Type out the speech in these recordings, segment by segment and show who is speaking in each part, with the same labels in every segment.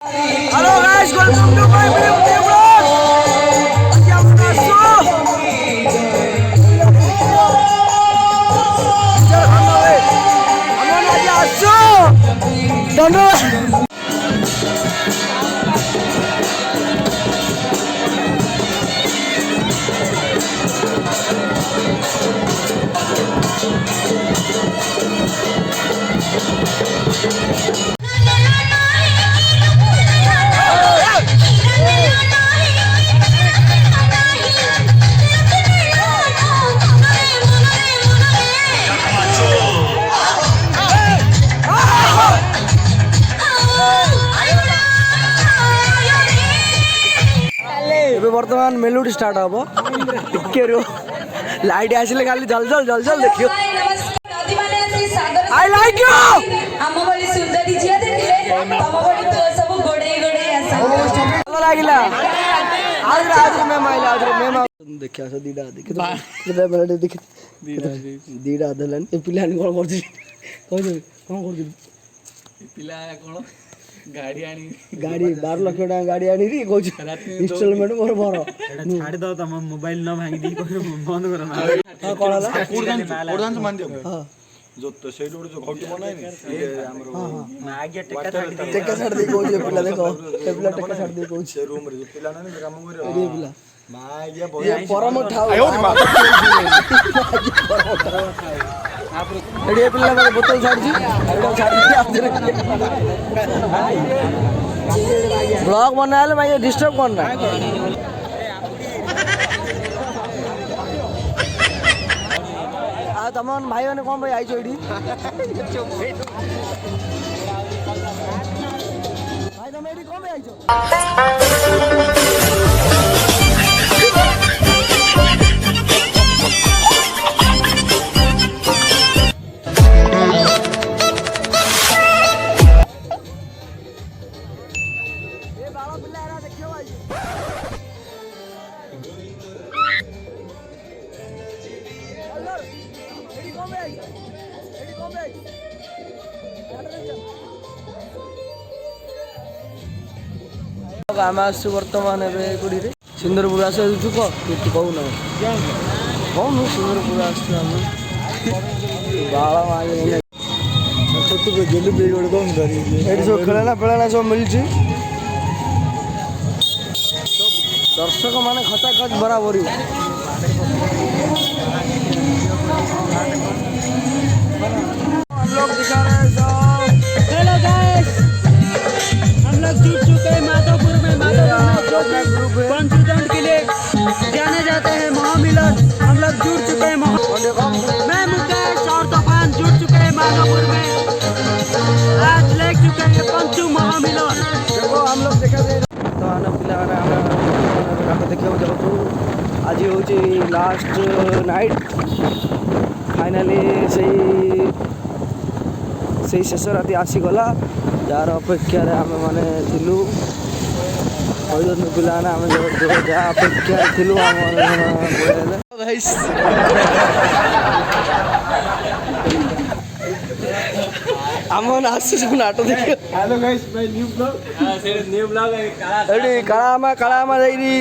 Speaker 1: Hello guys, welcome to my video vlog. Jam masuk. Aman aja asuh. Dono. बर्तमान melody start हम टिके light आसिले खाली जल जल जल जल देखियो आई लाइक यू
Speaker 2: हम बोली सुंदरी झिया देखिले तम बोली तो सब गोडे गोडे आसा
Speaker 1: ଭଲ ଲାଗିଲା ଆଉରେ ମେମ ଆଇଲା ଆଉରେ ମେମ ଦେଖିଆ ସ ଦିଟା ଦେଖି କେତେ ବେଳଟେ ଦେଖି ଦିଟା ଦେଲାନି ଏ ପିଲାନି କଣ କରୁଛି କହିଦେ କଣ କରୁଛି
Speaker 3: ଏ ପିଲା କଣ गाड़ी
Speaker 1: 12 लाख टका गाड़ी आनी री कहू इंस्टॉलमेंट मोर भर
Speaker 3: एटा छाड़ दो तम मोबाइल न भांगी दी बंद करो ना
Speaker 1: हां कोन हला
Speaker 4: कोडदान मान दियो
Speaker 1: हां
Speaker 4: जो तो सेड जो घोटी बनाई नि हमरो
Speaker 3: ना आगे
Speaker 1: टेका छाड़ दे कहू पिला देखो ए पिला टेका छाड़ दे कहू
Speaker 4: से रूम रे जो पिला ना काम करे
Speaker 1: ए पिला
Speaker 4: मां ये
Speaker 1: ये परम ठाऊ
Speaker 4: आयो रे मां
Speaker 1: एडे पिला का बोतल छाड़ दी एडा छाड़ दी आउरे ब्लॉग बनाले भाई डिस्टर्ब करना आ तमन भाई माने कोन भाई आइछो एडी भाई तुम एडी कोन भाई आइछो आम आसु बर्तमान गुड़ी सिंदरपुर आस तू कह तू कहून कौन सिंदरपुर आसु सब खेलना पेलना सब मिली दर्शक मान खचा खच बराबरी हम लोग दिखा रहे हैं हेलो गाइस हम लोग जुट चुके हैं माधोपुर में कॉन्फिडेंट के लिए जाने जाते हैं महामिलन हम लोग जुट चुके हैं मैं मुकेश और तूफान जुट चुके हैं माधोपुर में आज लेक चुके हैं पंचू महामिलन देखो हम लोग देखा तो आना पिला देखिए जब आज हूँ लास्ट नाइट फाइनाली से शेष राति आसीगला जार अपेक्षार आम मैंने थिलु पिला आम जहाँ अपेक्षा थिलु आम आसु नाट देखिए
Speaker 3: hello guys my new blog हां से न्यू ब्लॉग
Speaker 1: एडी काळामा जाईरी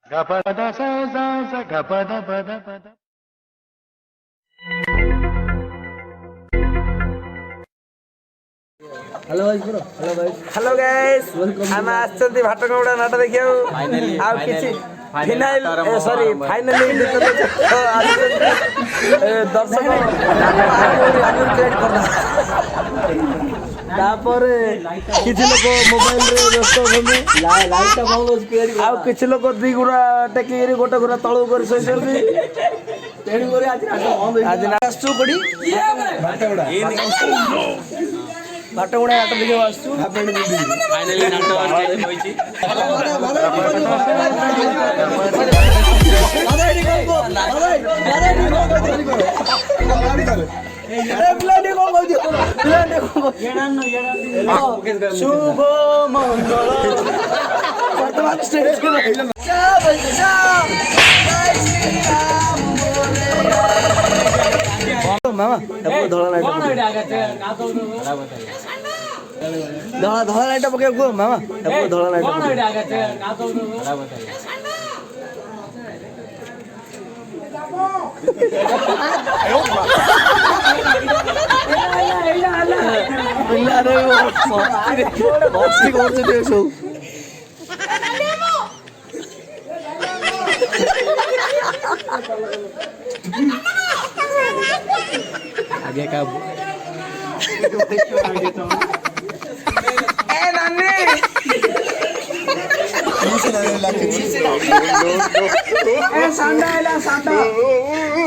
Speaker 4: गपदा सा सा गपदा पदा पदा
Speaker 1: hello guys bro hello guys हम आछंती भाटगौड़ा नाट देखियो आ किछि फाइनल सॉरी फाइनली दर्शक तापर किछि लोग मोबाइल रे व्यस्त होमे लाइट बंद क्लियर आ किछि लोग दी गुरा टेकी गोटे गुरा तळो कर सैसली तेणी करे आज नाट कोडी भाटगौड़ा नाट देखियो आसु
Speaker 3: फाइनली नाट होईची
Speaker 1: शुभ मंगल वर्तमान स्टेज ମାମା ତାକୁ ଧଳା ଲାଇଟ୍ ଧଳା ଲାଇଟ୍ ପକେଇବ କୁହ ମାମା ତାକୁ ଧଳା ଲାଇଟ୍ ସବୁ आगे का सांडा